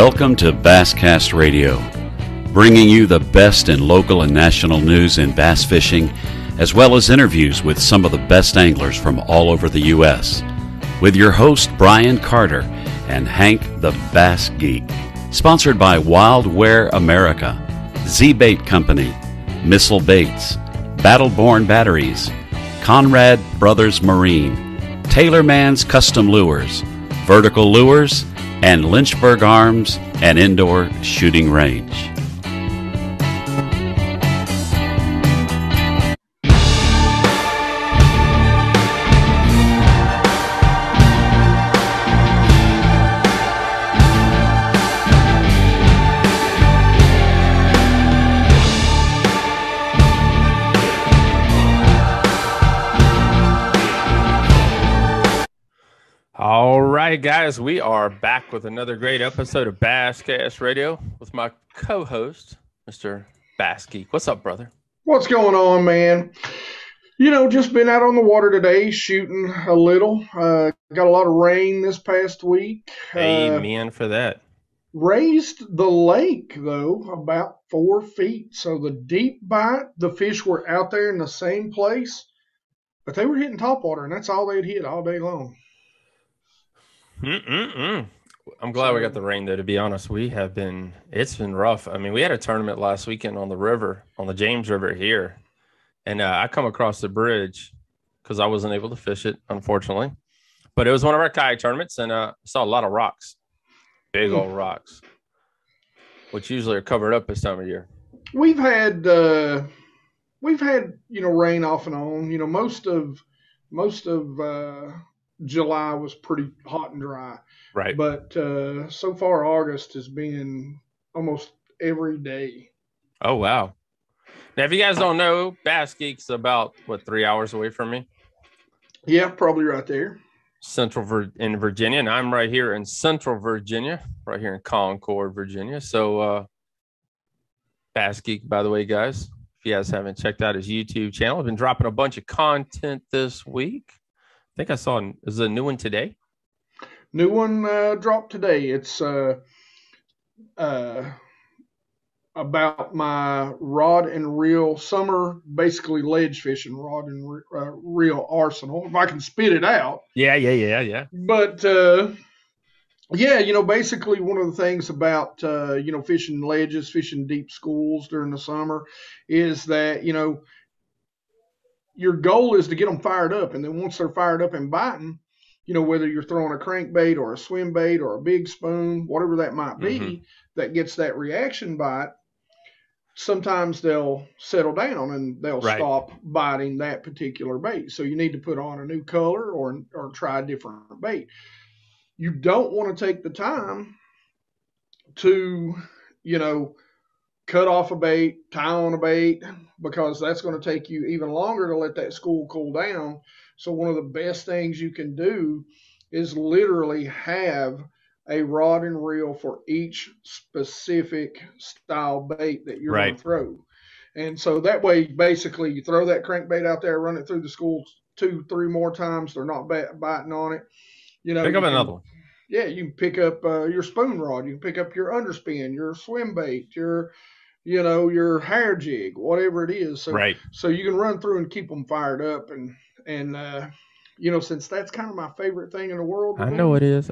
Welcome to Basscast Radio, bringing you the best in local and national news in bass fishing, as well as interviews with some of the best anglers from all over the U.S. With your host, Brian Carter, and Hank the Bass Geek. Sponsored by Wildware America, Z-Bait Company, Missile Baits, Battleborn Batteries, Conrad Brothers Marine, Taylor Man's Custom Lures, Vertical Lures, and Lynchburg Arms and Indoor Shooting Range. All right, guys, we are back with another great episode of Basscast Radio with my co-host, Mr. Bass Geek. What's up, brother? What's going on, man? You know, just been out on the water today, shooting a little. Got a lot of rain this past week. Amen for that. Raised the lake, though, about 4 feet. So the deep bite, the fish were out there in the same place, but they were hitting topwater, and that's all they'd hit all day long. I'm glad we got the rain, though, to be honest. It's been rough. I mean, we had a tournament last weekend on the river, on the James River here. And I come across the bridge because I wasn't able to fish it, unfortunately. But it was one of our kayak tournaments, and saw a lot of rocks, big old rocks, which usually are covered up this time of year. We've had rain off and on. Most of July was pretty hot and dry. Right. But so far, August has been almost every day. Oh, wow. Now, if you guys don't know, Bass Geek's about, 3 hours away from me? Yeah, probably right there. In Virginia, and I'm right here in Central Virginia, right here in Concord, Virginia. So, Bass Geek, by the way, guys, if you guys haven't checked out his YouTube channel, I've been dropping a bunch of content this week. I think I saw, is there a new one today? New one dropped today. It's about my rod and reel summer, basically ledge fishing rod and reel arsenal, if I can spit it out. Yeah. But, basically one of the things about, fishing ledges, fishing deep schools during the summer is that, your goal is to get them fired up. And then once they're fired up and biting, whether you're throwing a crankbait or a swim bait or a big spoon, whatever that might be, that gets that reaction bite, sometimes they'll settle down and they'll stop biting that particular bait. So you need to put on a new color or try a different bait. You don't want to take the time to, cut off a bait, tie on a bait, because that's going to take you even longer to let that school cool down. So one of the best things you can do is literally have a rod and reel for each specific style bait that you're going to throw. And so that way, basically, you throw that crankbait out there, run it through the school 2-3 more times. They're not biting on it. Pick up another one. Yeah, you can pick up your spoon rod. You can pick up your underspin, your swim bait, your hair jig, whatever it is. So you can run through and keep them fired up. And since that's kind of my favorite thing in the world. I know it is.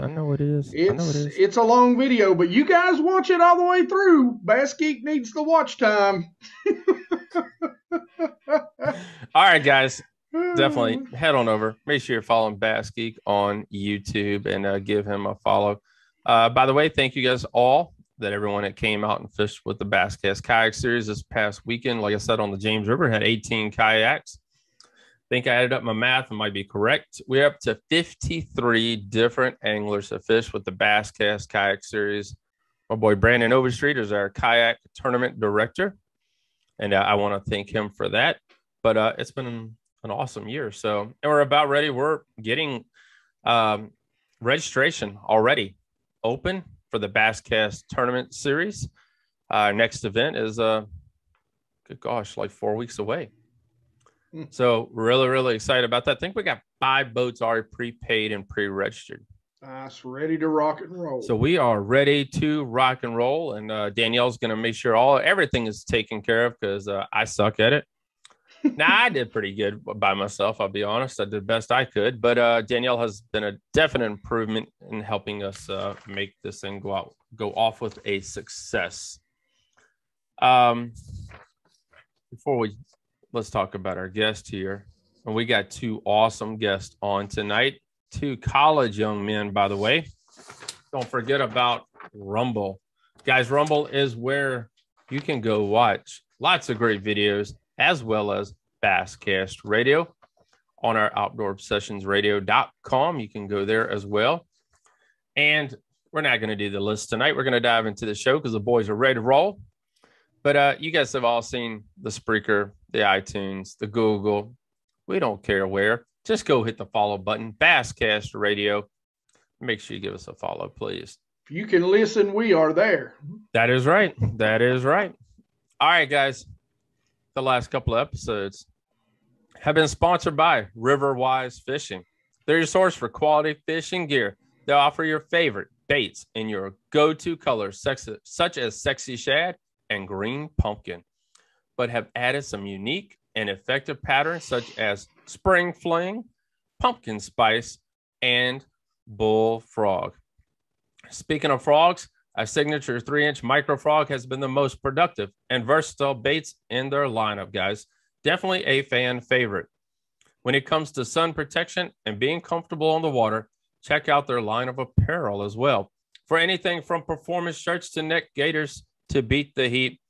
It's a long video, but you guys watch it all the way through. Bass Geek needs the watch time. All right, guys. Definitely head on over. Make sure you're following Bass Geek on YouTube and give him a follow. By the way, thank you guys all, everyone that came out and fished with the Basscast Kayak Series this past weekend. Like I said, on the James River, had 18 kayaks. I think I added up my math and might be correct. We're up to 53 different anglers that fish with the Basscast Kayak Series. My boy Brandon Overstreet is our kayak tournament director, and I want to thank him for that. But it's been an awesome year. So, and we're about ready. We're getting registration already open for the Basscast Tournament Series. Our next event is, like 4 weeks away. So really, really excited about that. I think we got 5 boats already prepaid and pre-registered. Nice, ready to rock and roll. So we are ready to rock and roll, and Danielle's going to make sure everything is taken care of because I suck at it. Now, I did pretty good by myself, I'll be honest. I did the best I could, but Danielle has been a definite improvement in helping us make this thing go off with a success. Let's talk about our guest here. And we got two awesome guests on tonight, two college young men, by the way. Don't forget about Rumble. Guys, Rumble is where you can go watch lots of great videos, as well as Basscast Radio on our outdoorobsessionsradio.com. You can go there as well. And we're not going to do the list tonight. We're going to dive into the show because the boys are ready to roll. But you guys have all seen the Spreaker, the iTunes, the Google. We don't care where. Just go hit the follow button, Basscast Radio. Make sure you give us a follow, please. If you can listen, we are there. That is right. That is right. All right, guys. The last couple of episodes have been sponsored by Riverwise Fishing. They're your source for quality fishing gear. They'll offer your favorite baits in your go-to colors, such as sexy shad and green pumpkin, but have added some unique and effective patterns such as spring fling, pumpkin spice, and bullfrog. Speaking of frogs, a signature 3-inch micro frog has been the most productive and versatile baits in their lineup, guys. Definitely a fan favorite. When it comes to sun protection and being comfortable on the water, check out their line of apparel as well. For anything from performance shirts to neck gaiters to beat the heat,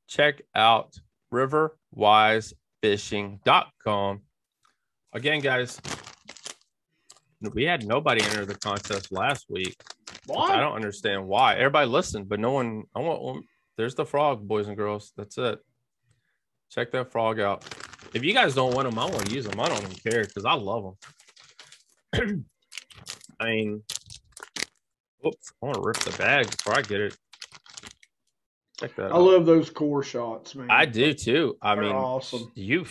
check out riverwisefishing.com. Again, guys, we had nobody enter the contest last week. What? I don't understand why. Everybody listened, but no one. There's the frog, boys and girls. That's it. Check that frog out. If you guys don't want them, I want to use them. I don't even care because I love them. I mean, oops, I want to rip the bag before I get it. Check that out. I love those core shots, man. I do too. I mean, awesome. You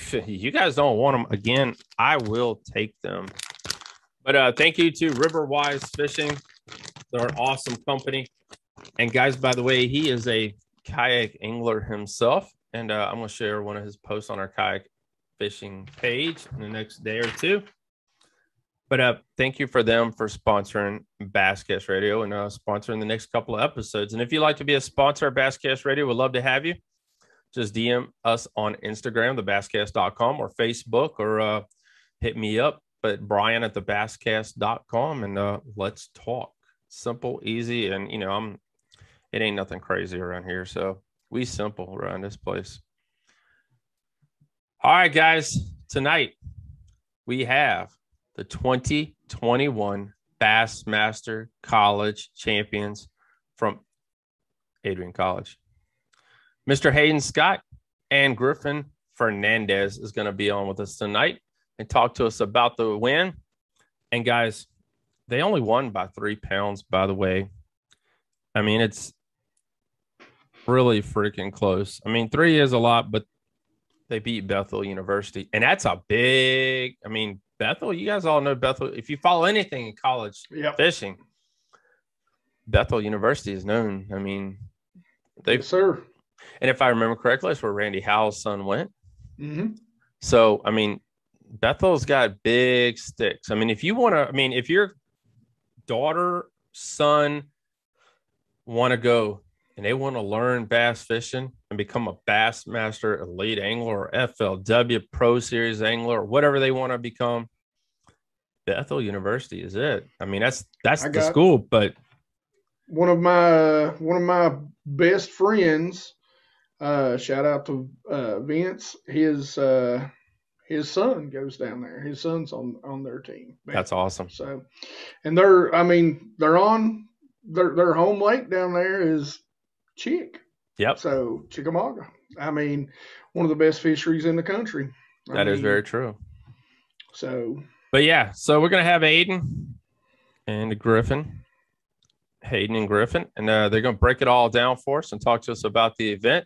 guys don't want them again, I will take them. But thank you to Riverwise Fishing. They're an awesome company. And guys, by the way, he is a kayak angler himself. And I'm going to share one of his posts on our kayak fishing page in the next day or two. But thank you for them for sponsoring Basscast Radio and sponsoring the next couple of episodes. And if you'd like to be a sponsor of Basscast Radio, we'd love to have you. Just DM us on Instagram, thebasscast.com, or Facebook, or hit me up at Brian at thebasscast.com, and let's talk. Simple, easy, and it ain't nothing crazy around here. So we simple around this place. All right, guys. Tonight we have the 2021 Bassmaster College champions from Adrian College. Mr. Hayden Scott and Griffin Fernandes is going to be on with us tonight and talk to us about the win. And guys, they only won by 3 pounds, by the way. I mean, it's really freaking close. I mean, 3 is a lot, but they beat Bethel University. And that's a big, Bethel, you guys all know Bethel. If you follow anything in college fishing, Bethel University is known. Yes, sir. And if I remember correctly, that's where Randy Howell's son went. Mm-hmm. So, Bethel's got big sticks. If you want to, if your daughter, son want to go and they want to learn bass fishing and become a Bassmaster Elite Angler or FLW Pro Series Angler or whatever they want to become, Bethel University is it. That's the school. But one of my best friends, shout out to Vince, his son goes down there. His son's on their team. That's awesome. So, and their home lake down there is Chick. Yep. So Chickamauga. One of the best fisheries in the country. That is very true. So, but yeah, so we're gonna have Hayden and Griffin, and they're gonna break it all down for us and talk to us about the event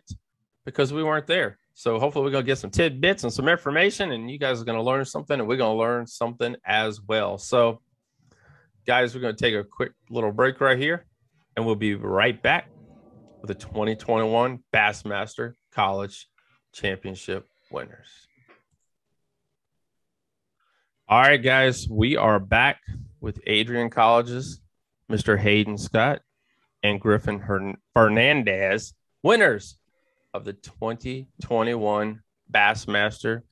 because we weren't there. So hopefully we're gonna get some tidbits and some information, and you guys are gonna learn something, and we're gonna learn something as well. So, Guys, we're going to take a quick little break right here, and we'll be right back with the 2021 Bassmaster College Championship winners. All right, guys, we are back with Adrian College's Mr. Hayden Scott and Griffin Fernandes, winners of the 2021 Bassmaster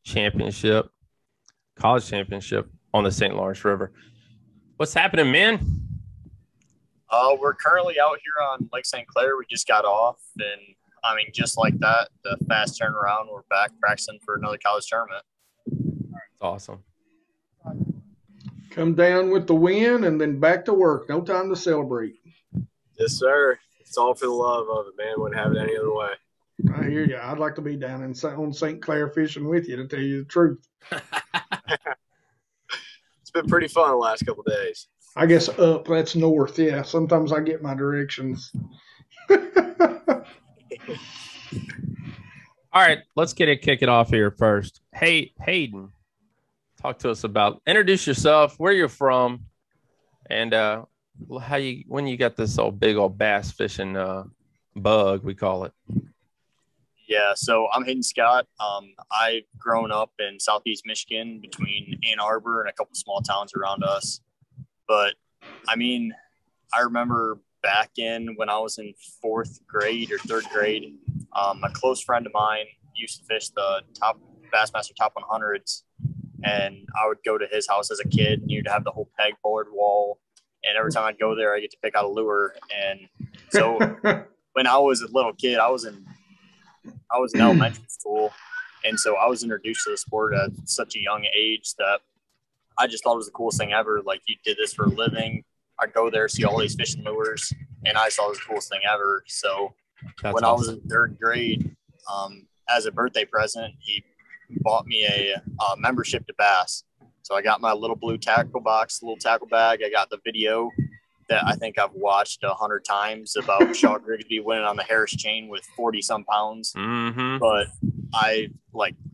Championship, College Championship on the St. Lawrence River. What's happening, man? We're currently out here on Lake St. Clair. We just got off, and I mean, just like that, the fast turnaround, we're back practicing for another college tournament. That's awesome. Come down with the win and then back to work. No time to celebrate. Yes, sir. It's all for the love of it, man. Wouldn't have it any other way. I hear you. I'd like to be down on St. Clair fishing with you, to tell you the truth. It's been pretty fun the last couple of days. I guess up, that's north. Yeah, sometimes I get my directions. All right, let's kick it off here first. Hey, Hayden, talk to us introduce yourself, where you're from, and when you got this big old bass fishing bug, we call it. Yeah, so I'm Hayden Scott. I've grown up in Southeast Michigan between Ann Arbor and a couple small towns around us. But I mean, I remember back when I was in 4th grade or 3rd grade, a close friend of mine used to fish the top Bassmaster Top 100s, and I would go to his house as a kid, and you'd have the whole pegboard wall, and every time I'd go there, I get to pick out a lure. And so when I was a little kid, I was in elementary school, and so I was introduced to the sport at such a young age that I just thought it was the coolest thing ever. Like, you did this for a living. I'd go there, see all these fishing lures, and I saw it was the coolest thing ever. So when I was in 3rd grade, as a birthday present, he bought me a membership to Bass. So I got my little blue tackle box, little tackle bag. I got the video that I think I've watched 100 times about Shaw Grigsby winning on the Harris chain with 40-some pounds. Mm-hmm. But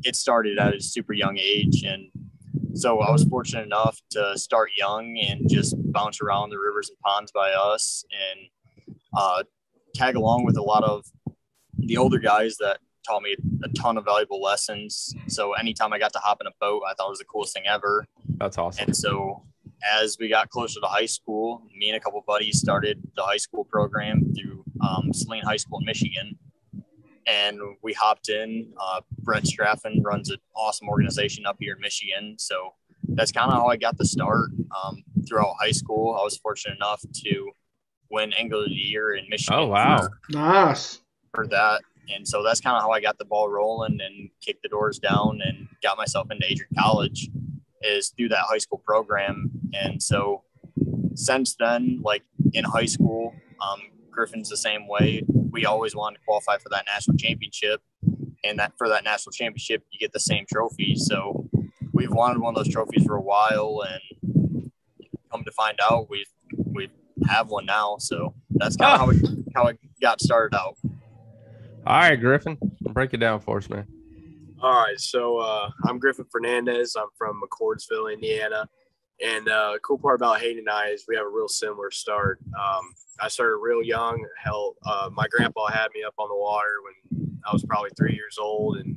it started at a super young age. And so I was fortunate enough to start young and just bounce around the rivers and ponds by us and tag along with a lot of the older guys that taught me a ton of valuable lessons. So anytime I got to hop in a boat, I thought it was the coolest thing ever. That's awesome. And so as we got closer to high school, me and a couple of buddies started the high school program through Saline High School in Michigan. And we hopped in. Brett Straffen runs an awesome organization up here in Michigan. So that's kind of how I got the start. Throughout high school, I was fortunate enough to win Angler of the Year in Michigan. Oh, wow. Nice. For that. And so that's kind of how I got the ball rolling and kicked the doors down and got myself into Adrian College, is through that high school program. And so since then, like in high school, Griffin's the same way. We always wanted to qualify for that national championship, and that for that national championship, you get the same trophy. So we've wanted one of those trophies for a while, and come to find out, we have one now. So that's kind of how it got started out. All right, Griffin, break it down for us, man. All right, so I'm Griffin Fernandes. I'm from McCordsville, Indiana. And the cool part about Hayden and I is we have a real similar start. I started real young. Hell, my grandpa had me up on the water when I was probably 3 years old, and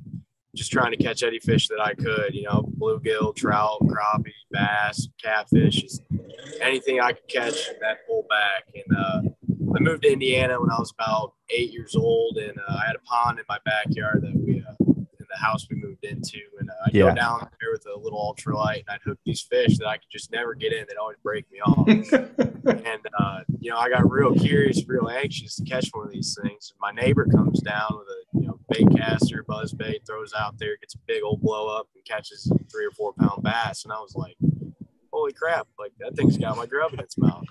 just trying to catch any fish that I could, bluegill, trout, crappie, bass, catfish, just anything I could catch that pull back. And I moved to Indiana when I was about 8 years old, and I had a pond in my backyard that in the house we moved into, and I'd go down there with a little ultralight, and I'd hook these fish that I could just never get in. They'd always break me off. And I got real curious, real anxious to catch one of these things. My neighbor comes down with a bait caster, buzz bait, throws out there, gets a big old blow up, and catches a 3 or 4 pound bass. And I was like, holy crap, like that thing's got my grub in its mouth.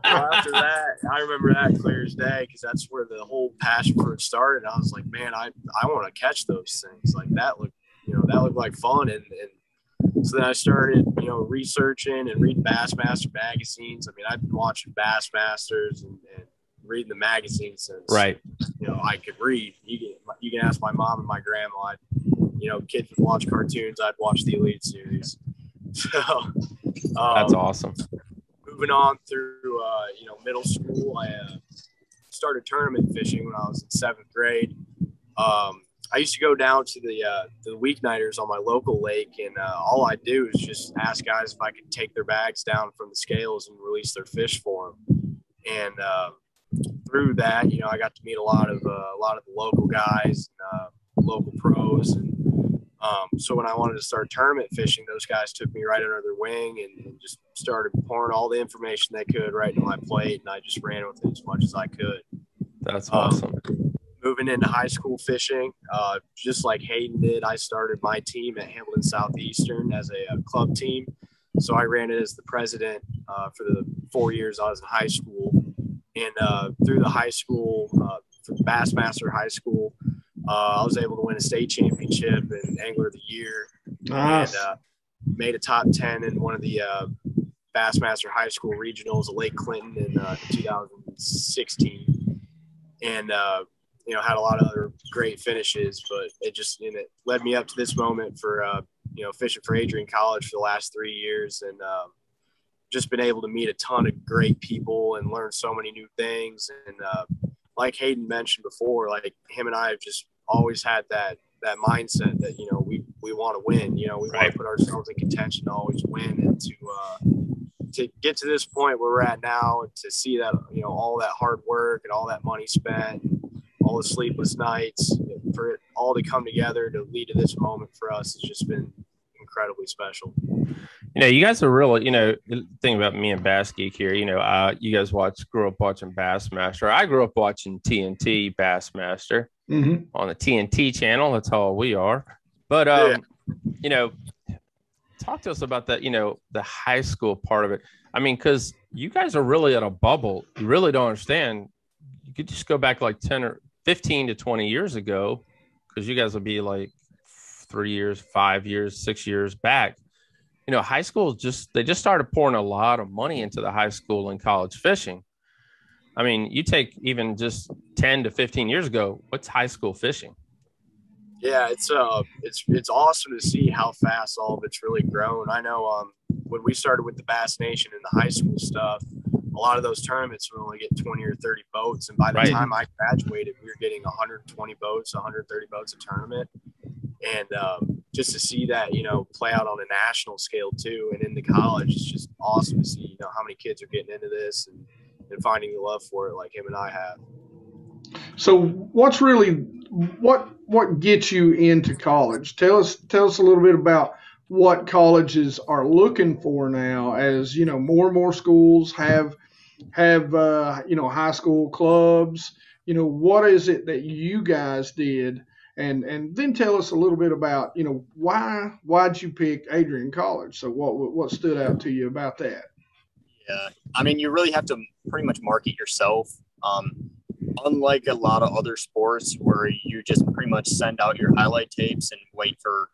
After that, I remember that clear as day, because that's where the whole passion for it started. I was like, man, I want to catch those things. Like that looked like fun. And so then I started, researching and reading Bassmaster magazines. I mean, I've been watching Bassmasters and reading the magazines since, right. I could read. You can ask my mom and my grandma. Kids would watch cartoons. I'd watch the Elite series. So That's awesome. Moving on through, middle school, I started tournament fishing when I was in 7th grade. I used to go down to the weeknighters on my local lake, and all I do is just ask guys if I could take their bags down from the scales and release their fish for them. And through that, I got to meet a lot of the local guys, and, local pros, and so when I wanted to start tournament fishing, those guys took me right under their wing and just started pouring all the information they could right into my plate, and I just ran with it as much as I could. That's awesome. Moving into high school fishing, just like Hayden did, I started my team at Hamilton Southeastern as a club team. So I ran it as the president for the 4 years I was in high school. And through the high school, for Bassmaster High School, I was able to win a state championship and Angler of the Year. Nice. And made a top 10 in one of the Bassmaster High School regionals at Lake Clinton in 2016. And had a lot of other great finishes, but it led me up to this moment for, fishing for Adrian College for the last 3 years, and just been able to meet a ton of great people and learn so many new things. And like Hayden mentioned before, like him and I have just always had that mindset that, we want to win, we want to put ourselves in contention to always win, and to get to this point where we're at now, and to see that, all that hard work and all that money spent, all the sleepless nights, for it all to come together to lead to this moment for us has just been incredibly special. You guys are really, the thing about me and Bass Geek here, you guys grew up watching Bassmaster. I grew up watching TNT Bassmaster on the TNT channel. That's how we are. But, talk to us about that, the high school part of it. I mean, because you guys are really at a bubble. You really don't understand. You could just go back like 10 or 15 to 20 years ago, because you guys will be like 3 years, 5 years, 6 years back. High school they just started pouring a lot of money into the high school and college fishing. I mean, you take even just 10 to 15 years ago, what's high school fishing? Yeah, it's awesome to see how fast all of it's really grown. I know when we started with the Bass Nation and the high school stuff, a lot of those tournaments would only get 20 or 30 boats. And by the time I graduated, we were getting 120 boats, 130 boats a tournament. And just to see that, play out on a national scale too, and in the college, it's just awesome to see, how many kids are getting into this and finding the love for it like him and I have. So what's really, what gets you into college? Tell us a little bit about what colleges are looking for now, as, more and more schools have high school clubs. What is it that you guys did? And then tell us a little bit about, why'd you pick Adrian College? So what stood out to you about that? Yeah, I mean, you really have to pretty much market yourself. Unlike a lot of other sports where you just pretty much send out your highlight tapes and wait for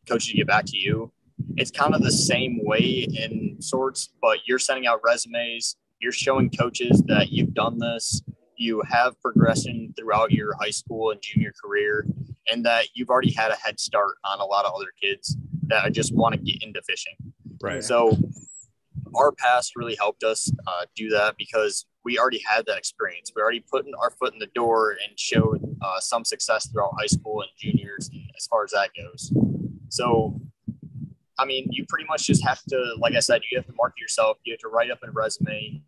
coaches to get back to you, it's kind of the same way in sorts, but you're sending out resumes. You're showing coaches that you've done this. You have progression throughout your high school and junior career, and that you've already had a head start on a lot of other kids that just want to get into fishing. Right. So our past really helped us do that, because we already had that experience. We already put our foot in the door and showed some success throughout high school and juniors as far as that goes. So, I mean, you pretty much just have to, like I said, you have to market yourself. You have to write up a resume.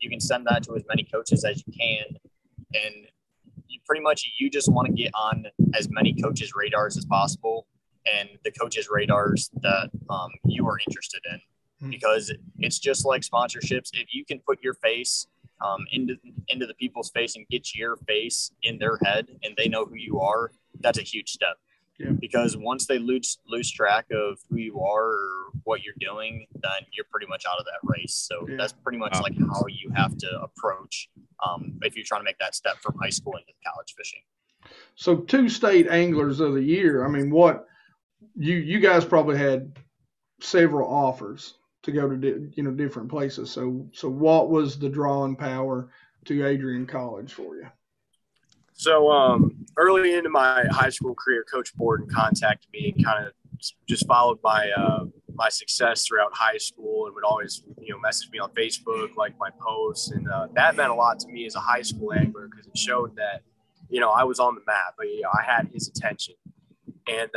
You can send that to as many coaches as you can. And you just want to get on as many coaches' radars as possible, and the coaches' radars that you are interested in, because it's just like sponsorships. If you can put your face into the people's face and get your face in their head and they know who you are, that's a huge step. Yeah. Because once they lose track of who you are or what you're doing, then you're pretty much out of that race. So that's pretty much like how you have to approach if you're trying to make that step from high school into college fishing. So 2 state anglers of the year. I mean, what you guys probably had several offers to go to different places. So what was the drawing power to Adrian College for you? So early into my high school career, Coach Borden contacted me and kind of just followed my my success throughout high school and would always, message me on Facebook, like my posts. And that meant a lot to me as a high school angler because it showed that, I was on the map. But, I had his attention. And,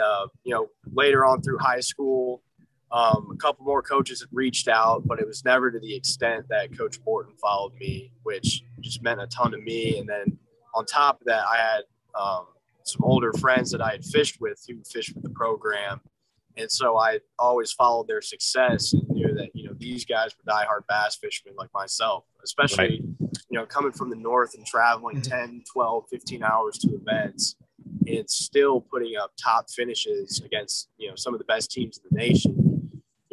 later on through high school, a couple more coaches had reached out, but it was never to the extent that Coach Morton followed me, which just meant a ton to me. And then on top of that, I had some older friends that I had fished with who fished with the program. And so I always followed their success and knew that, these guys were diehard bass fishermen like myself, especially, coming from the north and traveling 10, 12, 15 hours to events and still putting up top finishes against, some of the best teams in the nation.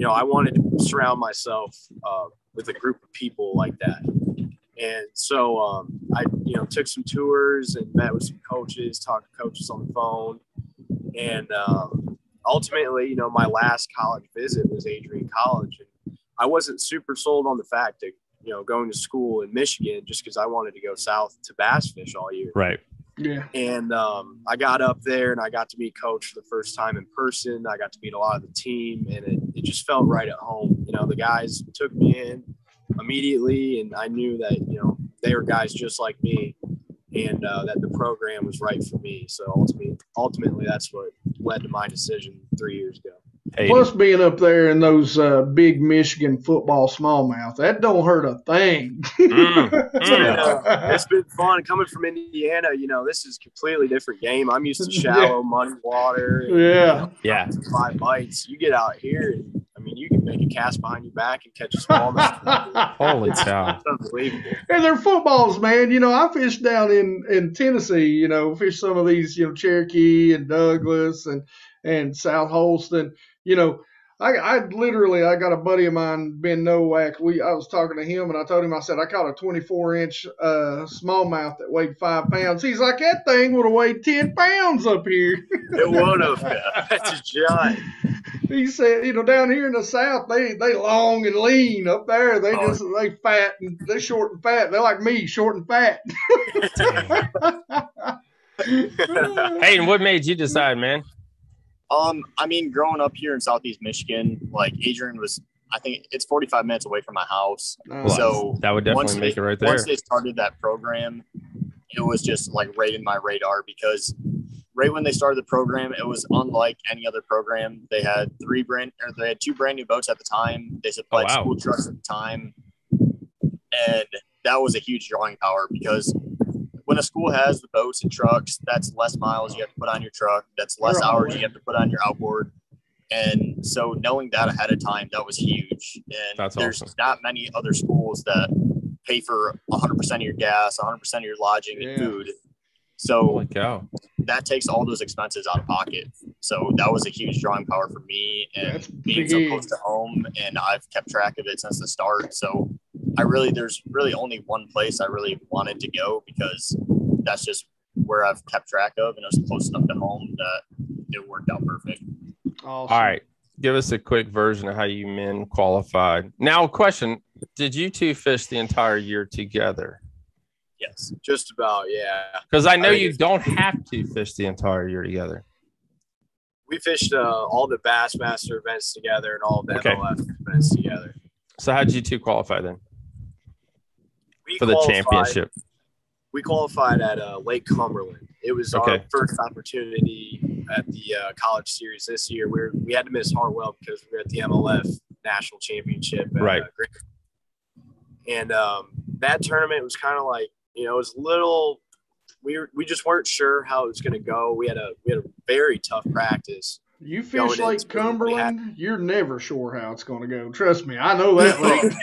I wanted to surround myself with a group of people like that. And so I, took some tours and met with some coaches, talked to coaches on the phone. And ultimately, my last college visit was Adrian College. And I wasn't super sold on the fact that, going to school in Michigan just because I wanted to go south to bass fish all year. Right. Yeah. And I got up there and I got to meet Coach for the first time in person. I got to meet a lot of the team and it just felt right at home. The guys took me in immediately and I knew that, they were guys just like me and that the program was right for me. So ultimately that's what led to my decision 3 years ago. Hayden. Plus being up there in those big Michigan football smallmouth, that don't hurt a thing. It's been fun coming from Indiana. This is a completely different game. I'm used to shallow, muddy water. And, 5 bites. You get out here and, you can make a cast behind your back and catch a smallmouth. Holy cow. It's unbelievable. And they're footballs, man. I fished down in Tennessee, fished some of these, Cherokee and Douglas and South Holston. I literally got a buddy of mine, Ben Nowak. I was talking to him and I told him, I said, I caught a 24-inch smallmouth that weighed 5 pounds. He's like, that thing would have weighed 10 pounds up here. It would have. That's a giant. He said, down here in the South, they long and lean. Up there, they fat and they're short and fat. They're like me, short and fat. Hayden, what made you decide, man? Growing up here in Southeast Michigan, like Adrian was, I think it's 45 minutes away from my house. So that would definitely make it right there. Once they started that program, it was just like right in my radar because right when they started the program, it was unlike any other program. They had 2 brand new boats at the time. They supplied school trucks at the time. And that was a huge drawing power because when a school has the boats and trucks, that's less miles you have to put on your truck. That's less hours you have to put on your outboard. And so knowing that ahead of time, that was huge. And there's not many other schools that pay for 100% of your gas, 100% of your lodging and food. So that takes all those expenses out of pocket. So that was a huge drawing power for me and being so close to home. And I've kept track of it since the start. So there's really only one place I really wanted to go because that's just where I've kept track of and it was close enough to home that it worked out perfect. Awesome. All right. Give us a quick version of how you men qualified. Now, question, did you two fish the entire year together? Yes, just about, yeah. Because I know you don't have to fish the entire year together. We fished all the Bassmaster events together and all the MLS events together. So how did you two qualify then? For the championship? We qualified at Lake Cumberland. It was our first opportunity at the college series this year. We had to miss Hartwell because we were at the MLF National Championship. At, Griffin. And that tournament was kind of like, it was a little – we just weren't sure how it was going to go. We had a very tough practice. You fish Lake Cumberland, you're never sure how it's going to go. Trust me, I know that lake.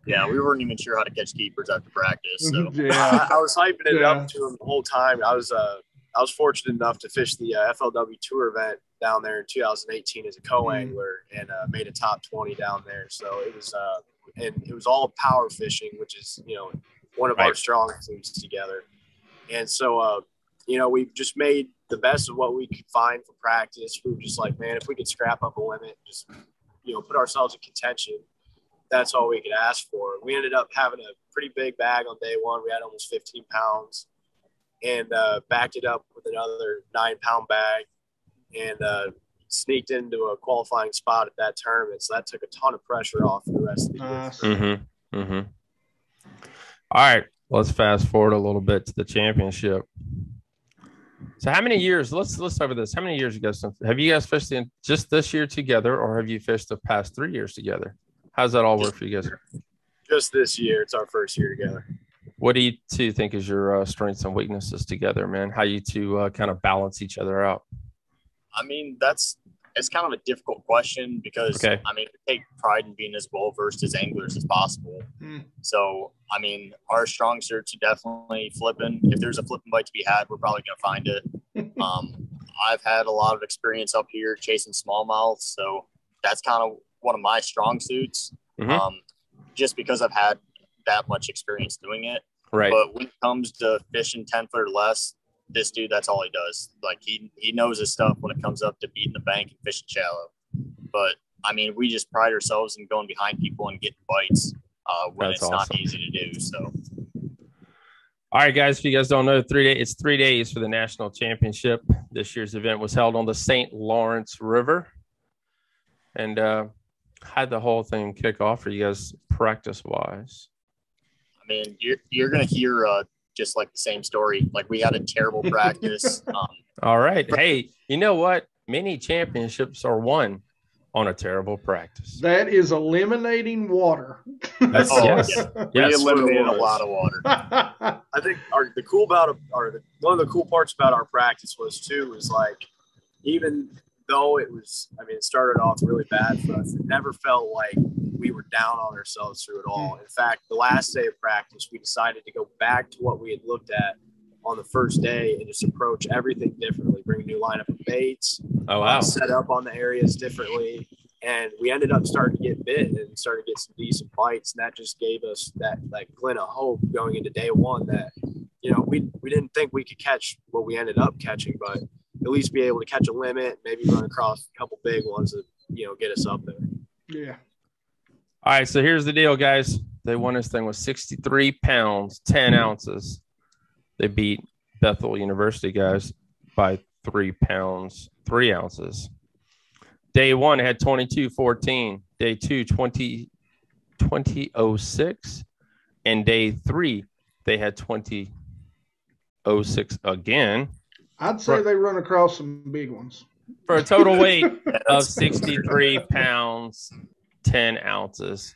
Yeah, we weren't even sure how to catch keepers after practice. So I was hyping it up to him the whole time. I was fortunate enough to fish the FLW Tour event down there in 2018 as a co-angler and made a top 20 down there. So it was and it was all power fishing, which is one of our strong suits together. And so we just made the best of what we could find for practice. We were just like, man, if we could scrap up a limit, just put ourselves in contention. That's all we could ask for. We ended up having a pretty big bag on day one. We had almost 15 pounds and backed it up with another 9-pound bag. And, sneaked into a qualifying spot at that tournament. So that took a ton of pressure off the rest of the year. All right, let's fast forward a little bit to the championship. So how many years, let's start with this. How many years have you guys fished in just this year together, or have you fished the past 3 years together? How's that all work for you guys? Just this year. It's our first year together. What do you two think is your strengths and weaknesses together, man? How you two kind of balance each other out? I mean, it's kind of a difficult question because, I mean, we take pride in being as well-versed as anglers as possible. So, I mean, our strong suits are definitely flipping. If there's a flipping bite to be had, we're probably going to find it. I've had a lot of experience up here chasing smallmouth, so that's kind of one of my strong suits, just because I've had that much experience doing it. Right. But when it comes to fishing 10 foot or less, this dude, that's all he does. Like he knows his stuff when it comes up to beating the bank and fishing shallow. But I mean, we just pride ourselves in going behind people and getting bites when that's it's awesome. not easy to do. So, all right, guys, if you guys don't know, it's 3 days for the national championship. This year's event was held on the St. Lawrence River. And how'd the whole thing kick off for you guys practice-wise? I mean, you're going to hear just like the same story. Like we had a terrible practice. All right. Hey, you know what? Many championships are won on a terrible practice. That is eliminating water. Yes. We eliminated a lot of water. I think one of the cool parts about our practice was like, even though it started off really bad for us, it never felt like we were down on ourselves through it all. In fact, the last day of practice, we decided to go back to what we had looked at on the first day and just approach everything differently, bring a new lineup of baits, set up on the areas differently. And we ended up starting to get bit and started to get some decent bites. And that just gave us that glint of hope going into day one that, you know, we didn't think we could catch what we ended up catching, but at least be able to catch a limit, maybe run across a couple big ones that, you know, get us up there. Yeah. All right, so here's the deal, guys. They won this thing with 63 pounds, 10 ounces. They beat Bethel University guys by 3 pounds, 3 ounces. Day one had 22-14. Day two, 20-06. And day three, they had 20-06 again. I'd say they run across some big ones. For a total weight of 63 pounds, 10 ounces.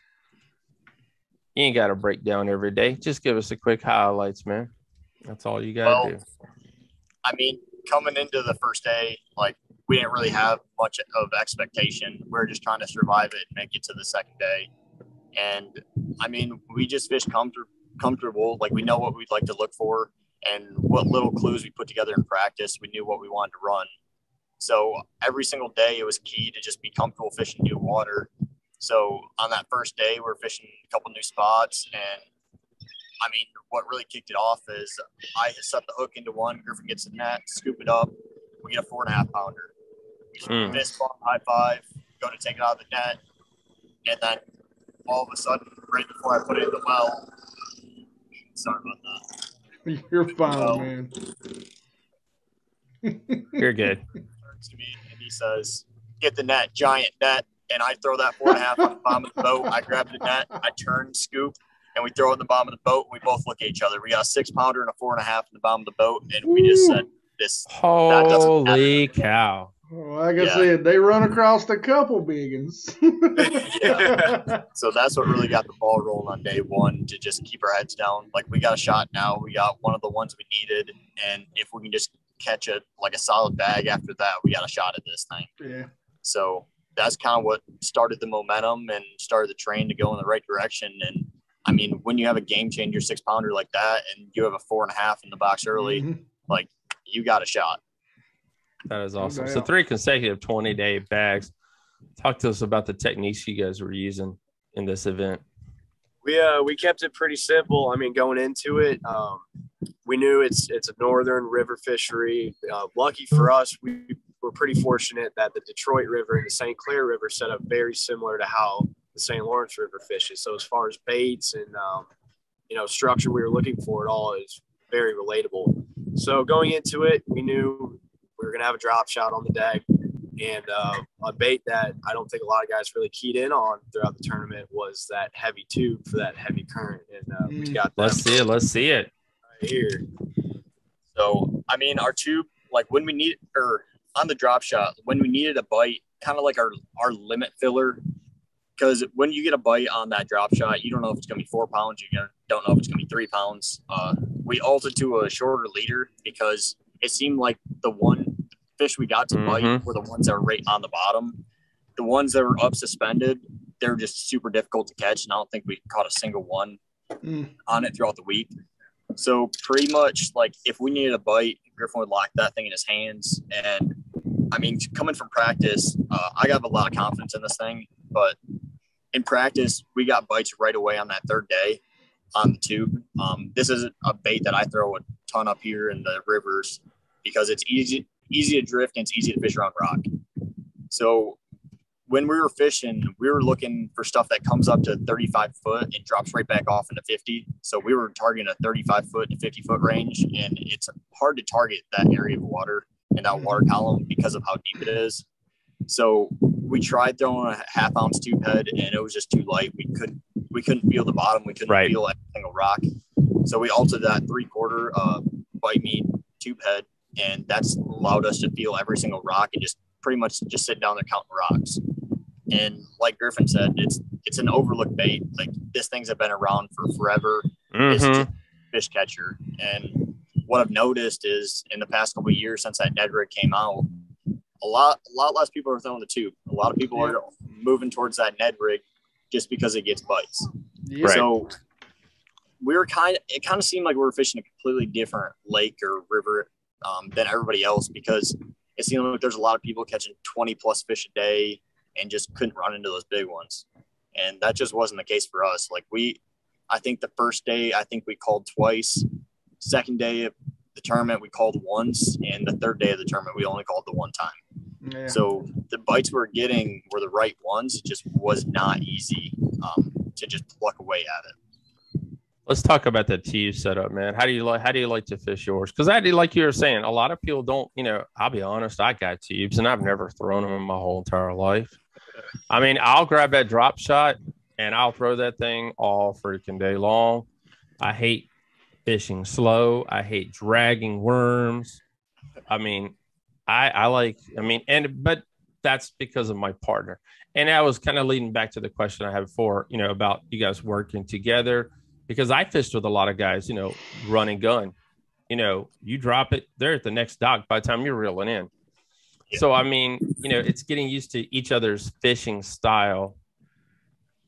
You ain't got to break down every day. Just give us a quick highlights, man. That's all you got to do. I mean, coming into the first day, like, we didn't really have much of expectation. We were just trying to survive it and make it to the second day. And, I mean, we just fished comfortable. Like, we know what we'd like to look for and what little clues we put together in practice. We knew what we wanted to run. So every single day it was key to just be comfortable fishing new water. So on that first day, we're fishing a couple new spots. And, I mean, what really kicked it off is I set the hook into one. Griffin gets the net, scoop it up. We get a 4.5 pounder. We fist bump, high five, go to take it out of the net. And then all of a sudden, right before I put it in the well, sorry about that. You're fine, man. You're good. He turns to me and he says, "Get the net, giant net." And I throw that 4.5 on the bottom of the boat. I grab the net, I turn, scoop, and we throw it in the bottom of the boat. We both look at each other. We got a 6 pounder and a 4.5 in the bottom of the boat. And we just said, holy cow. Like I said, they run across a couple big ones. Yeah. So that's what really got the ball rolling on day one, to just keep our heads down. Like, we got a shot now. We got one of the ones we needed. And if we can just catch a solid bag after that, we got a shot at this thing. Yeah. So that's kind of what started the momentum and started the train to go in the right direction. And I mean, when you have a game changer 6 pounder like that, and you have a 4.5 in the box early, like, you got a shot. That is awesome. So 3 consecutive 20-day bags. Talk to us about the techniques you guys were using in this event. We kept it pretty simple. I mean, going into it, we knew it's a northern river fishery. Lucky for us, we were pretty fortunate that the Detroit River and the St. Clair River set up very similar to how the St. Lawrence River fishes. So as far as baits and structure we were looking for, it all is very relatable. So going into it, we knew we were going to have a drop shot on the deck, And a bait that I don't think a lot of guys really keyed in on throughout the tournament was that heavy tube for that heavy current. And we got that. Let's see it right here. So, I mean, our tube, like when we need, or on the drop shot, when we needed a bite, kind of like our limit filler, because when you get a bite on that drop shot, you don't know if it's going to be 4 pounds. You don't know if it's going to be 3 pounds. We altered to a shorter leader because it seemed like the fish we got to bite were the ones that were right on the bottom. The ones that were up suspended, they're just super difficult to catch. And I don't think we caught a single one on it throughout the week. So pretty much like if we needed a bite, Griffin would lock that thing in his hands. And I mean, coming from practice, I got a lot of confidence in this thing, but in practice, we got bites right away on that third day on the tube. This is a bait that I throw a ton up here in the rivers because it's easy to drift and it's easy to fish around rock. So when we were fishing, we were looking for stuff that comes up to 35 foot and drops right back off into 50. So we were targeting a 35 foot to 50 foot range, and it's hard to target that area of water in that water column because of how deep it is. So we tried throwing a half-ounce tube head, and it was just too light. We couldn't feel the bottom. We couldn't feel every single rock. So we altered that 3/4 bite meat tube head, and that's allowed us to feel every single rock and just pretty much just sit down there counting rocks. And like Griffin said, it's an overlooked bait. Like this thing's been around for forever. It's just a fish catcher. And what I've noticed is in the past couple of years since that Ned rig came out, a lot less people are throwing the tube. A lot of people are moving towards that Ned rig just because it gets bites. Yeah. Right. So it kind of seemed like we were fishing a completely different lake or river than everybody else, because it seemed like there's a lot of people catching 20 plus fish a day and just couldn't run into those big ones. And that just wasn't the case for us. Like I think the first day, I think we called twice. Second day of the tournament, we called once. And the third day of the tournament, we only called the one time. Yeah. So the bites we're getting were the right ones. It just was not easy to just pluck away at it. Let's talk about that tube setup, man. How do you like to fish yours? Because like you were saying, a lot of people don't, I'll be honest, I got tubes and I've never thrown them in my whole entire life. I mean, I'll grab that drop shot and I'll throw that thing all freaking day long. I hate fishing slow. I hate dragging worms. I mean, but that's because of my partner. And that was kind of leading back to the question I had before, about you guys working together, because I fished with a lot of guys, run and gun, you drop it, they're at the next dock by the time you're reeling in. Yeah. So, I mean, it's getting used to each other's fishing style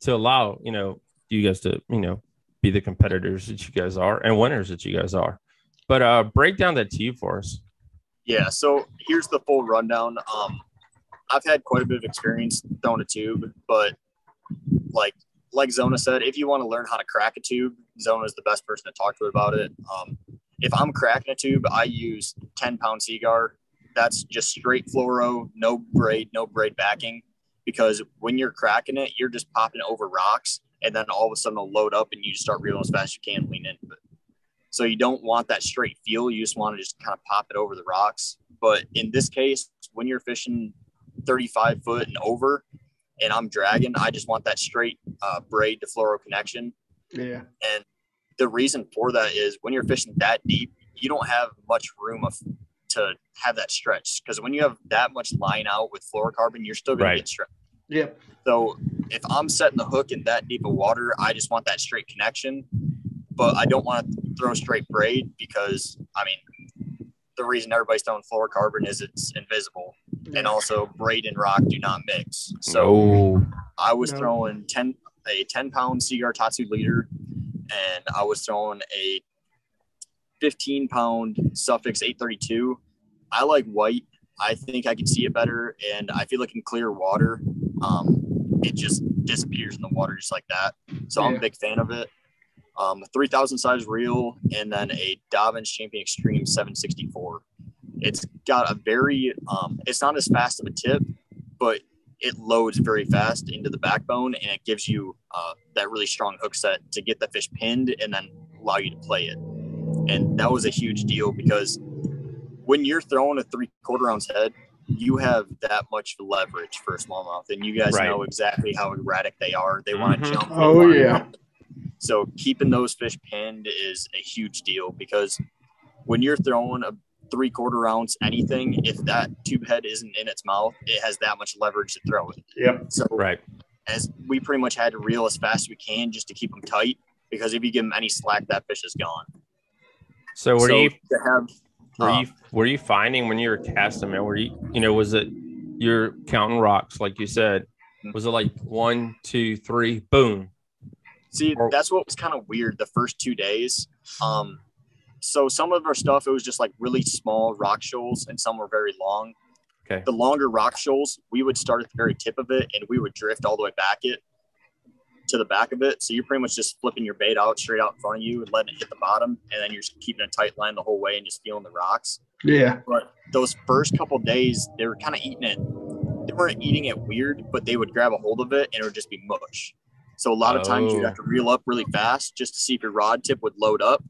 to allow, you guys to, be the competitors that you guys are and winners that you guys are. But break down that tube for us. Yeah, so here's the full rundown. I've had quite a bit of experience throwing a tube, but like Zona said, if you want to learn how to crack a tube, Zona is the best person to talk to about it. If I'm cracking a tube, I use 10-pound Seaguar. That's just straight fluoro, no braid backing, because when you're cracking it, you're just popping it over rocks, and then all of a sudden it'll load up and you just start reeling as fast as you can, lean into it. So you don't want that straight feel. You just want to just kind of pop it over the rocks. But in this case, when you're fishing 35 foot and over and I'm dragging, I just want that straight braid to fluoro connection. Yeah. And the reason for that is when you're fishing that deep, you don't have much room to have that stretch. Because when you have that much line out with fluorocarbon, you're still going to get stretched. Yep. So if I'm setting the hook in that deep of water, I just want that straight connection. But I don't want to throw straight braid because, I mean, the reason everybody's throwing fluorocarbon is it's invisible. And also braid and rock do not mix. So I was throwing a 10-pound Seaguar Tatsu leader, and I was throwing a 15-pound Suffix 832. I like white. I think I can see it better, and I feel like in clear water, it just disappears in the water just like that. So I'm a big fan of it. A 3,000 size reel, and then a Dobbins Champion Extreme 764. It's got a very, it's not as fast of a tip, but it loads very fast into the backbone, and it gives you that really strong hook set to get the fish pinned and then allow you to play it. And that was a huge deal because when you're throwing a 3/4 ounce head, you have that much leverage for a smallmouth, and you guys know exactly how erratic they are. They want to jump. Oh, yeah. So keeping those fish pinned is a huge deal, because when you're throwing a 3/4 ounce anything, if that tube head isn't in its mouth, it has that much leverage to throw it. Yep. So as we pretty much had to reel as fast as we can just to keep them tight, because if you give them any slack, that fish is gone. So were you finding when you were casting, man, was it you're counting rocks like you said? Was it like 1, 2, 3, boom? See, that's what was kind of weird the first 2 days. So some of our stuff, it was just like really small rock shoals, and some were very long. Okay. The longer rock shoals, we would start at the very tip of it, and we would drift all the way back to the back of it. So you're pretty much just flipping your bait out straight out in front of you and letting it hit the bottom, and then you're just keeping a tight line the whole way and just feeling the rocks. Yeah. But those first couple of days, they were kind of eating it. They weren't eating it weird, but they would grab a hold of it and it would just be mush. So a lot of times you'd have to reel up really fast just to see if your rod tip would load up.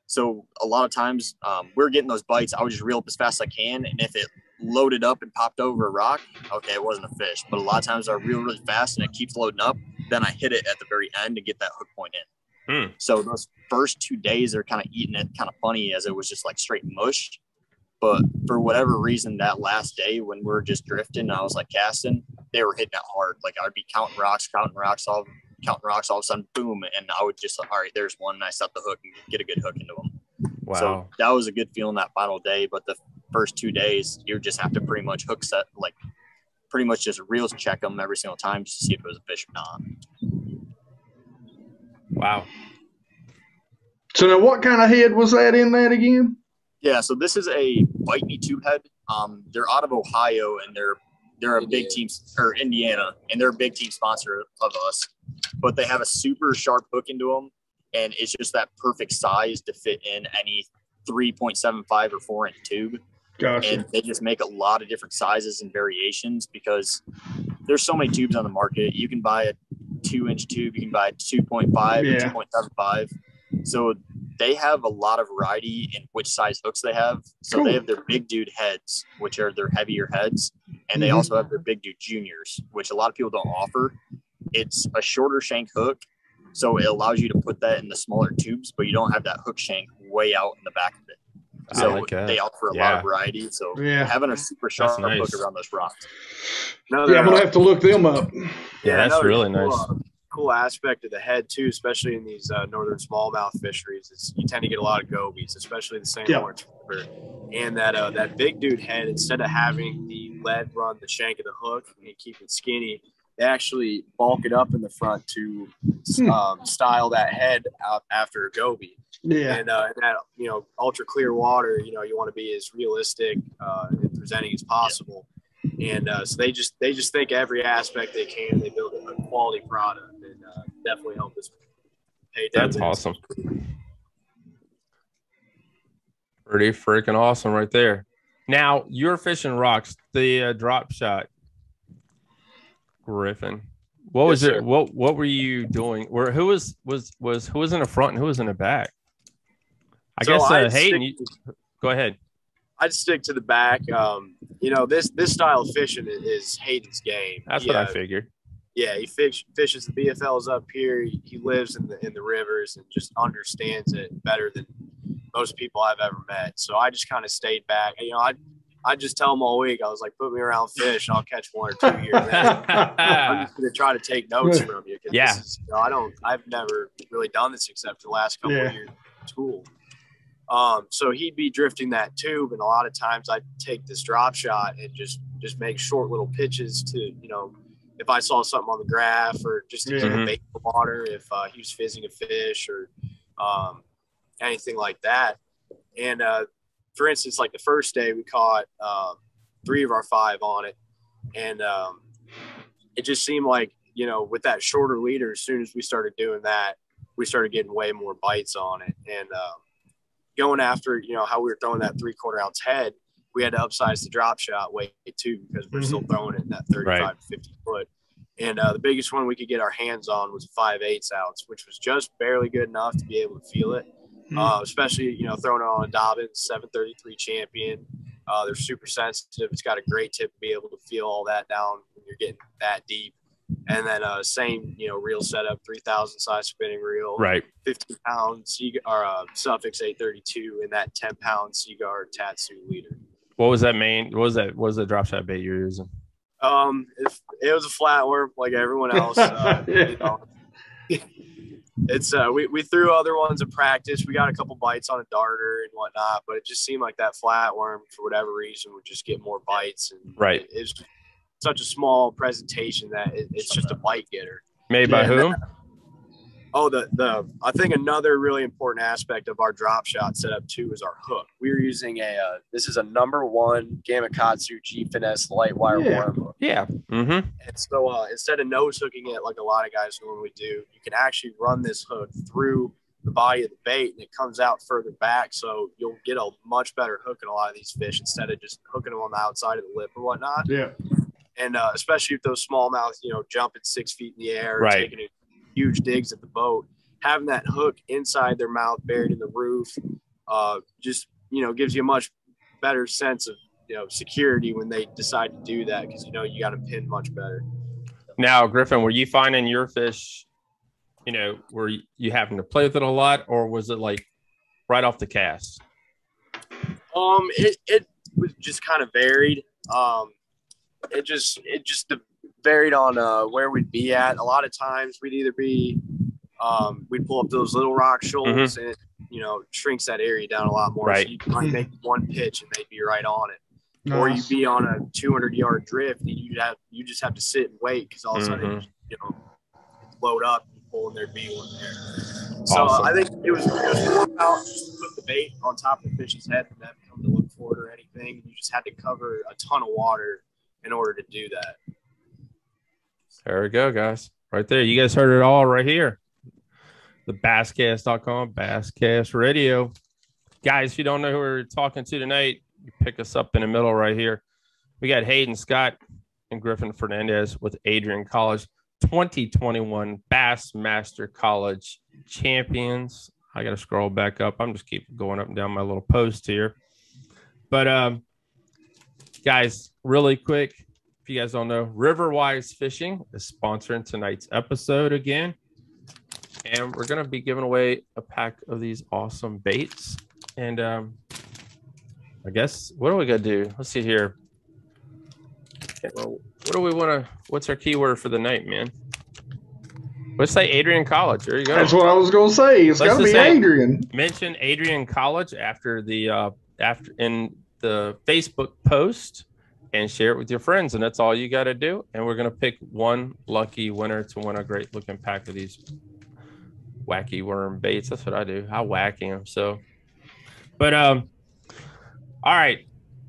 So a lot of times we're getting those bites. I would just reel up as fast as I can. And if it loaded up and popped over a rock, okay, it wasn't a fish. But a lot of times I reel really fast and it keeps loading up. Then I hit it at the very end to get that hook point in. So those first 2 days, they're kind of eating it kind of funny, as it was just like straight mush. But for whatever reason, that last day when we were just drifting, I was like casting, they were hitting it hard. Like I'd be counting rocks, all of a sudden, boom. And I would just, all right, there's one. And I set the hook and get a good hook into them. Wow. So that was a good feeling that final day. But the first 2 days, you just have to pretty much hook set, like pretty much just reel check them every single time just to see if it was a fish or not. Wow. So now what kind of head was that in that again? Yeah, so this is a Bite Me tube head. They're out of Ohio, and they're a big team, or Indiana, and they're a big team sponsor of us. But they have a super sharp hook into them, and it's just that perfect size to fit in any 3.75 or 4-inch tube. Gotcha. And they just make a lot of different sizes and variations, because there's so many tubes on the market. You can buy a 2-inch tube, you can buy a 2.5 or 2.75. So they have a lot of variety in which size hooks they have. So they have their big dude heads, which are their heavier heads. And they also have their big dude juniors, which a lot of people don't offer. It's a shorter shank hook. So it allows you to put that in the smaller tubes, but you don't have that hook shank way out in the back of it. So they offer a lot of variety. So having a super sharp hook around those rocks. I'm going to have to look them up. Yeah, that's really nice. Cool aspect of the head too, especially in these northern smallmouth fisheries, is you tend to get a lot of gobies, especially the St. Lawrence River. And that big dude head, instead of having the lead run the shank of the hook and keep it skinny, they actually bulk it up in the front to style that head out after a goby. Yeah. And that, ultra clear water, you want to be as realistic and presenting as possible. And so they just think every aspect they can. They build a quality product, and definitely help us pay dividends. That's awesome. Pretty freaking awesome right there. Now you're fishing rocks, the drop shot, Griffin. What was it? What were you doing? Who was in the front and who was in the back? I guess Hayden. Go ahead. I'd stick to the back. This style of fishing is Hayden's game. That's what I figured. Yeah, he fishes the BFLs up here. He lives in the rivers and just understands it better than most people I've ever met. So I just kind of stayed back. I just tell him all week. I was like, put me around fish, and I'll catch 1 or 2 here and there. I'm just going to try to take notes from you. Yeah. I've never really done this except for the last couple of years at school. So he'd be drifting that tube, and a lot of times I'd take this drop shot and just make short little pitches to, if I saw something on the graph, or just to keep a bait in the water, if he was fizzing a fish or anything like that. And for instance, like the first day we caught 3 of our 5 on it, and it just seemed like, with that shorter leader, as soon as we started doing that, we started getting way more bites on it. And going after, how we were throwing that 3/4 ounce head, we had to upsize the drop shot weight too, because we're still throwing it in that 35 to 50 foot. And the biggest one we could get our hands on was a 5/8 ounce, which was just barely good enough to be able to feel it. Especially, throwing it on a Dobbins 733 champion. They're super sensitive. It's got a great tip to be able to feel all that down when you're getting that deep. And then same, reel setup, 3,000 size spinning reel, Right. 50-pound Suffix 832, and that 10-pound Seaguard Tatsu leader. What was that main? What was the drop shot bait you're using? It was a flatworm like everyone else. It's we threw other ones in practice. We got a couple bites on a darter and whatnot, but it just seemed like that flatworm for whatever reason would just get more bites. And right. It's such a small presentation that it's just a bite getter. Made by whom? I think another really important aspect of our drop shot setup too is our hook. We were using this is a #1 Gamakatsu G Finesse light wire worm. Yeah. Mm-hmm. And so instead of nose hooking it like a lot of guys normally do, you can actually run this hook through the body of the bait and it comes out further back. So you'll get a much better hook in a lot of these fish instead of just hooking them on the outside of the lip or whatnot. Yeah. And especially if those smallmouths, jumping 6 feet in the air, right. taking huge digs at the boat, having that hook inside their mouth buried in the roof just gives you a much better sense of security when they decide to do that, because you got them pinned much better. Now, Griffin, were you finding your fish were you having to play with it a lot, or was it like right off the cast? It was just kind of varied. It just varied on where we'd be at. A lot of times we'd either be we'd pull up those little rock shoals and it shrinks that area down a lot more. Right. So you might make one pitch and they'd be right on it. Nice. Or you'd be on a 200-yard drift and you just have to sit and wait, because all of a sudden load up and pull and there'd be one there. So awesome. I think it was more about just put the bait on top of the fish's head and not come to look for it or anything. You just had to cover a ton of water in order to do that. There we go, guys. Right there. You guys heard it all right here. The Basscast.com, Basscast Radio. Guys, if you don't know who we're talking to tonight, you pick us up in the middle right here. We got Hayden Scott and Griffin Fernandes with Adrian College, 2021 Bassmaster College champions. I got to scroll back up. I'm just keep going up and down my little post here. But, guys, really quick, if you guys don't know, Riverwise Fishing is sponsoring tonight's episode again. And we're going to be giving away a pack of these awesome baits. And I guess, what do we got to do? Let's see here. What do we want to, what's our keyword for the night, man? Let's say Adrian College. There you go. That's what I was going to say. It's got to be Adrian. Mention Adrian College after in the Facebook post and share it with your friends. And that's all you got to do. And we're going to pick one lucky winner to win a great looking pack of these wacky worm baits. That's what I do. I whacking them. So, but, all right.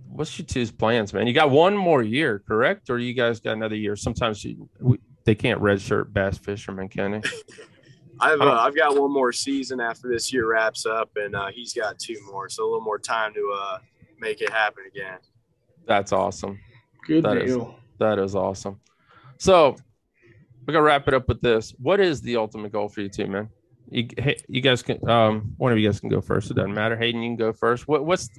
What's your two's plans, man? You got one more year, correct? Or you guys got another year? Sometimes they can't redshirt bass fishermen, can they? I've got one more season after this year wraps up, and he's got two more, so a little more time to make it happen again. That's awesome. Good deal. That is awesome. So we're gonna wrap it up with this. What is the ultimate goal for you two, man? You guys can one of you guys can go first. It doesn't matter. Hayden, you can go first. What's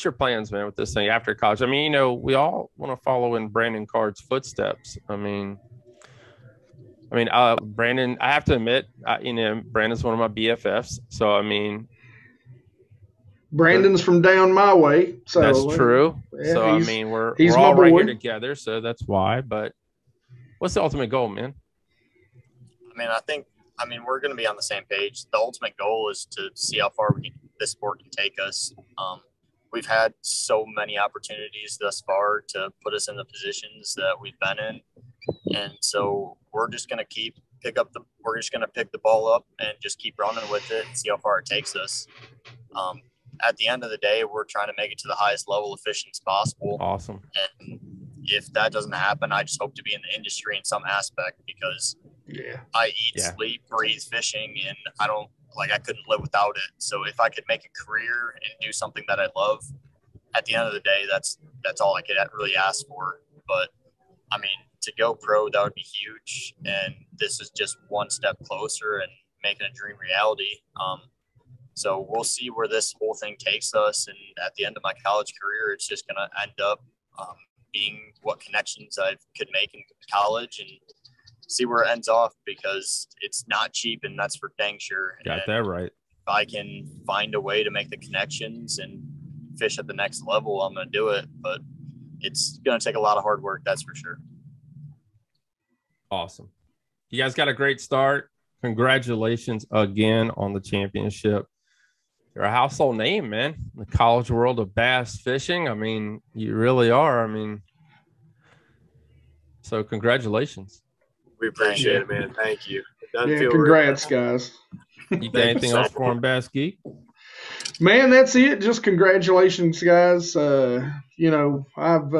your plans, man, with this thing after college? I mean, we all want to follow in Brandon Card's footsteps. I mean, Brandon, I have to admit, Brandon's one of my BFFs. So, I mean, Brandon's from down my way. So that's true. Yeah, so, I mean, we're all right here together. So that's why. But what's the ultimate goal, man? I mean, we're going to be on the same page. The ultimate goal is to see how far this sport can take us. We've had so many opportunities thus far to put us in the positions that we've been in. And so we're just going to pick the ball up and just keep running with it and see how far it takes us. At the end of the day, we're trying to make it to the highest level of fishing as possible. Awesome. And if that doesn't happen, I just hope to be in the industry in some aspect, because I eat, sleep, breathe fishing, and I couldn't live without it. So if I could make a career and do something that I love, at the end of the day, that's all I could really ask for. But I mean, to go pro, that would be huge. And this is just one step closer and making a dream reality. So we'll see where this whole thing takes us. And at the end of my college career, it's just going to end up being what connections I could make in college and see where it ends off, because it's not cheap, and that's for dang sure. Got that right. If I can find a way to make the connections and fish at the next level, I'm going to do it. But it's going to take a lot of hard work, that's for sure. Awesome. You guys got a great start. Congratulations again on the championship. You're a household name, man, in the college world of bass fishing. I mean, you really are. I mean, so congratulations. We appreciate it, man. Thank you. Congrats, guys. You got anything else for him, Bass Geek? Man, that's it. Just congratulations, guys. You know, I've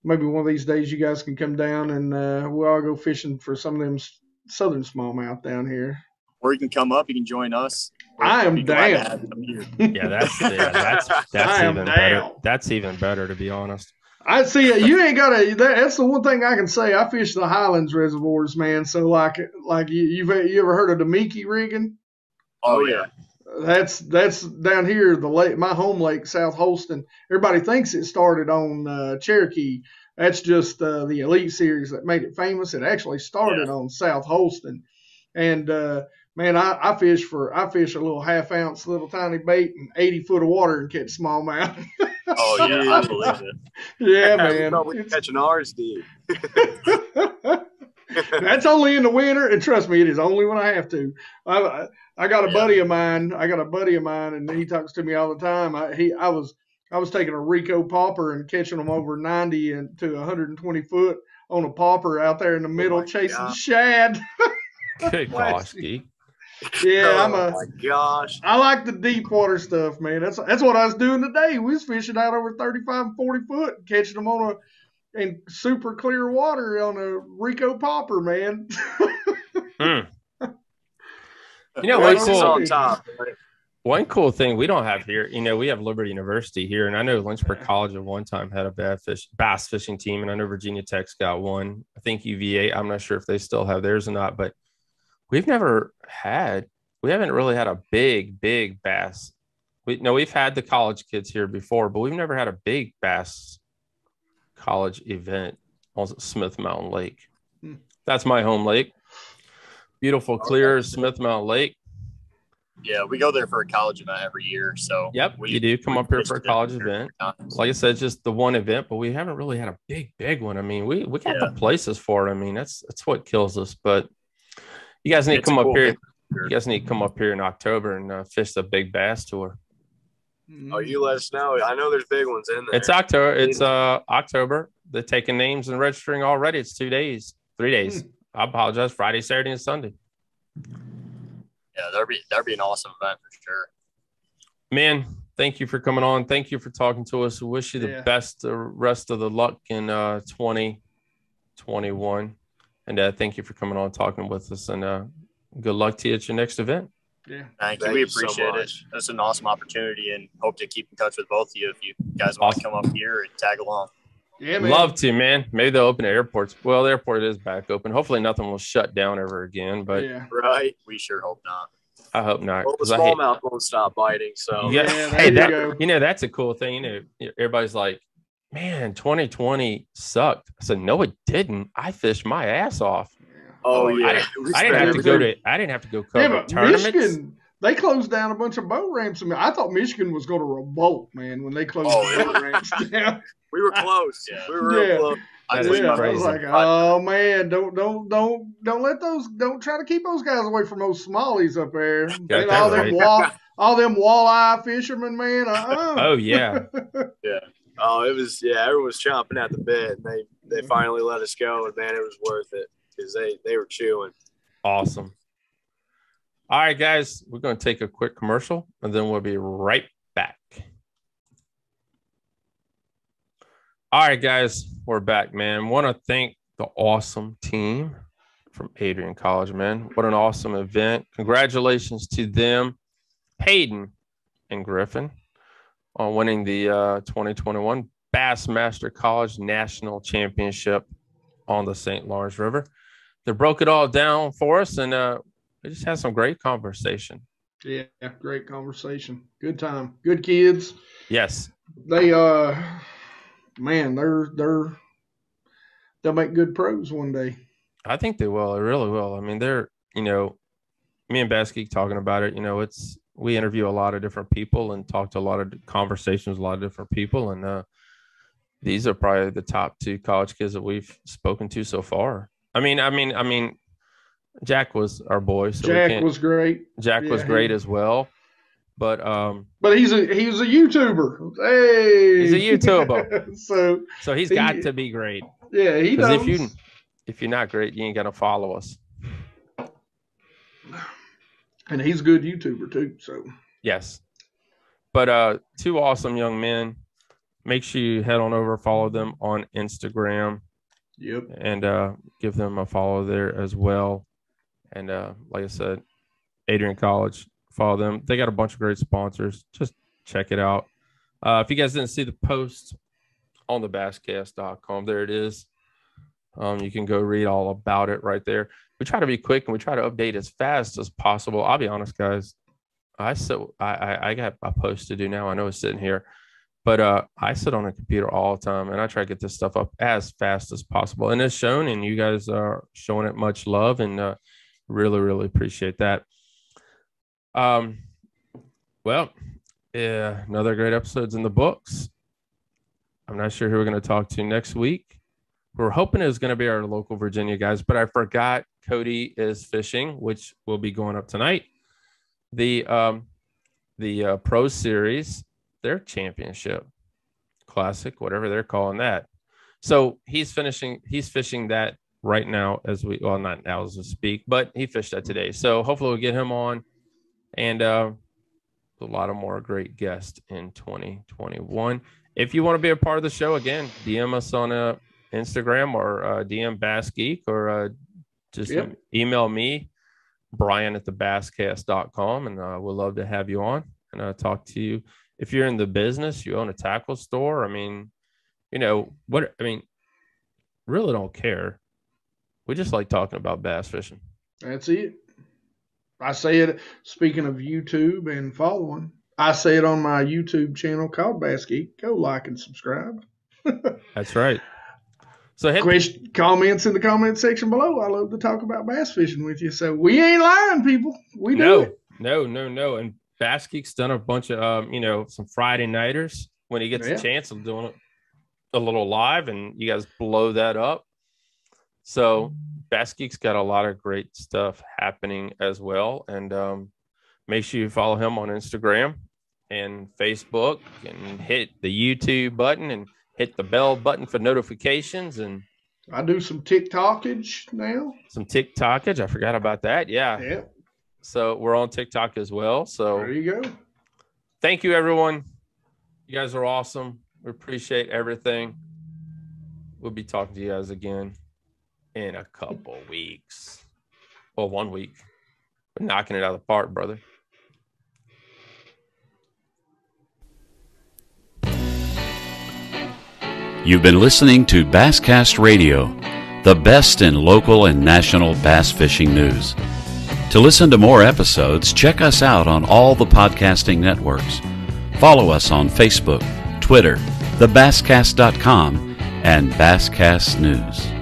maybe one of these days you guys can come down and we'll all go fishing for some of them southern smallmouth down here. Or you can come up. You can join us. I am down. Yeah, that's even better. That's even better, to be honest. I see. You ain't got to. That's the one thing I can say. I fish the Highlands reservoirs, man. So like you ever heard of the Meekie rigging? Oh yeah. That's down here, the lake, my home lake, South Holston. Everybody thinks it started on Cherokee. That's just the Elite Series that made it famous. It actually started on South Holston, and man, I fish a little half-ounce, little tiny bait and 80 foot of water and catch smallmouth. Oh yeah, I believe it. Yeah, man. We're catching ours, dude. That's only in the winter, and trust me, it is only when I have to. I got a buddy of mine. And he talks to me all the time. I was taking a Rico popper and catching them over 90 and to 120 foot on a popper out there in the middle chasing shad. Good gosh, Geek. Yeah, my gosh. I like the deep water stuff, man. That's what I was doing today. We was fishing out over 35 and 40 foot, catching them in super clear water on a Rico popper, man. You know, one cool thing we don't have here, you know, we have Liberty University here, and I know Lynchburg College at one time had a bass fishing team, and I know Virginia Tech's got one. I think UVA, I'm not sure if they still have theirs or not, but we haven't really had a big bass. We've had the college kids here before, but we've never had a big bass college event on Smith Mountain Lake. That's my home lake. Beautiful, clear Smith Mountain Lake. Yeah, we go there for a college event every year. So yep, you do come up here for a college event. Like I said, just the one event, but we haven't really had a big one. I mean, we got the places for it. I mean, that's what kills us. But you guys need to come up here. You guys need to come up here in October and fish the Big Bass Tour. Oh, you let us know. I know there's big ones in there. It's October. It's October. They're taking names and registering already. It's 3 days. I apologize. Friday, Saturday, and Sunday. Yeah, that'd be an awesome event for sure. Man, thank you for coming on. Thank you for talking to us. We wish you the best, the rest of the luck in 2021. And thank you for coming on, talking with us. And good luck to you at your next event. Yeah. Thank you. We appreciate it. That's an awesome opportunity, and hope to keep in touch with both of you if you guys want to come up here and tag along. Yeah, man. Love to, man. Maybe they'll open the airports. Well, the airport is back open. Hopefully nothing will shut down ever again. But right. We sure hope not. I hope not. Well, the smallmouth won't stop biting. So that's a cool thing. You know, everybody's like, man, 2020 sucked. I said, no, it didn't. I fished my ass off. Oh yeah. I didn't have to go cover tournaments. Michigan, they closed down a bunch of boat ramps. I thought Michigan was going to revolt, man, when they closed the boat ramps down. We were close. Yeah. We were real close. I was like, oh man, don't let those, don't try to keep those guys away from those smallies up there. And all them walleye fishermen, man. Oh yeah. Yeah. Oh, it was, everyone was chomping at the bit, and they finally let us go, and man, it was worth it because they were chewing. Awesome. All right, guys, we're going to take a quick commercial, and then we'll be right back. All right, guys, we're back, man. Want to thank the awesome team from Adrian College, man. What an awesome event. Congratulations to them, Hayden and Griffin, on winning the 2021 Bassmaster College National Championship on the St. Lawrence River. They broke it all down for us, and we just had some great conversation. Yeah, great conversation. Good time. Good kids. Yes. They man, they'll make good pros one day. I think they will. They really will. I mean, they're, me and Bass Geek talking about it, we interview a lot of different people and talk to a lot of conversations, a lot of different people. And these are probably the top 2 college kids that we've spoken to so far. I mean, Jack was our boy. So Jack was great. Jack was great as well. But he's a YouTuber. Hey, he's a YouTuber. so he's got to be great. Yeah, he does. If you're not great, you ain't gonna follow us. And he's a good YouTuber too. So yes, but 2 awesome young men. Make sure you head on over, follow them on Instagram. Yep. And give them a follow there as well. And like I said, Adrian College, follow them. They got a bunch of great sponsors. Just check it out. If you guys didn't see the post on the basscast.com, there it is. You can go read all about it right there. We try to be quick and we try to update as fast as possible. I'll be honest, guys. I got a post to do now. I know it's sitting here, but I sit on a computer all the time and I try to get this stuff up as fast as possible. And it's shown, and you guys are showing it much love, and really, really appreciate that. Well, yeah, another great episode's in the books. I'm not sure who we're going to talk to next week. We're hoping it was going to be our local Virginia guys, but I forgot Cody is fishing, which will be going up tonight. The Pro Series, their championship, classic, whatever they're calling that. So he's fishing that right now not now as we speak, but he fished that today. So hopefully we'll get him on, and a lot of more great guests in 2021. If you want to be a part of the show, again, DM us on Instagram or DM Bass Geek, or just email me, brian@thebasscast.com, and we'll love to have you on and talk to you. If you're in the business, you own a tackle store, really don't care. We just like talking about bass fishing. That's it. I say it, speaking of YouTube and following, I say it on my YouTube channel called Bass Geek. Go like and subscribe. That's right. So comments in the comment section below. I love to talk about bass fishing with you. So we ain't lying, people. We do it. No. And Bass Geek's done a bunch of, some Friday nighters when he gets a chance of doing it a little live, and you guys blow that up. So Bass Geek's got a lot of great stuff happening as well. And make sure you follow him on Instagram and Facebook, and hit the YouTube button and hit the bell button for notifications. And I do some TikTokage now. I forgot about that. Yeah. So we're on TikTok as well. So there you go. Thank you, everyone. You guys are awesome. We appreciate everything. We'll be talking to you guys again in a couple weeks. Well, 1 week. We're knocking it out of the park, brother. You've been listening to Basscast Radio, the best in local and national bass fishing news. To listen to more episodes, check us out on all the podcasting networks. Follow us on Facebook, Twitter, thebasscast.com, and Basscast News.